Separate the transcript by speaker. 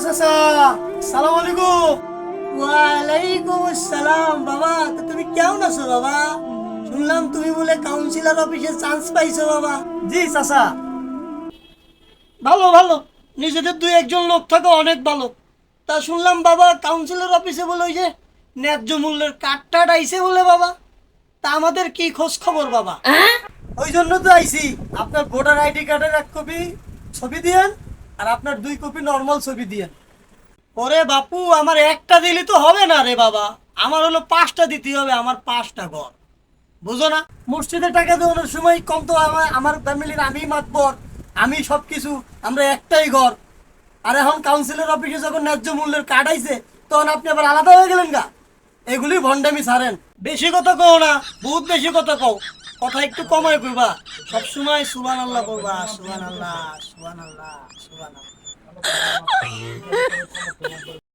Speaker 1: চাচা, সালাম আলাইকুম।
Speaker 2: ওয়ালাইকুম আসসালাম। বাবা, তো তুমি কেমন আছো বাবা? শুনলাম তুমি বলে কাউন্সিলর অফিসে চান্স পাইছো বাবা।
Speaker 1: জি চাচা।
Speaker 2: ভালো ভালো, নিজেদের দুই একজন লোক থাকো অনেক ভালো। তা শুনলাম বাবা কাউন্সিলর অফিসে বলে ওই যে ন্যায্য মূল্যের কার্ডটা আইছে বলে বাবা। তা আমাদের কি খোঁজ খবর বাবা?
Speaker 1: ওই জন্য তো আইছি, আপনার ভোটার আইডি কার্ডের 1 কপি ছবি দিয়েন, আর আপনার 2 কপি নর্মাল ছবি দিয়েন।
Speaker 2: ওরে বাপু, আমার একটা দিলে তো হবে না রে বাবা, আমার হলো 5টা দিতে হবে, আমার 5টা ঘর, বুঝো না?
Speaker 1: মসজিদে টাকা দেওয়ানোর সময় কম তো আমার ফ্যামিলির আমি মাতবর, আমি সব কিছু, আমরা একটাই ঘর। আর এখন কাউন্সিলর অফিসে যখন ন্যায্য মূল্যের কার্ড আইছে, তখন আপনি আবার আলাদা হয়ে গেলেন গা। এগুলি ভণ্ডামি ছাড়েন।
Speaker 2: বেশি কথা কও না, বহুত বেশি কথা কও, কথা একটু কমায় কইবা। সবসময় সুবহানাল্লাহ বলবা, সুবহানাল্লাহ সুবহানাল্লাহ সুবহানাল্লাহ।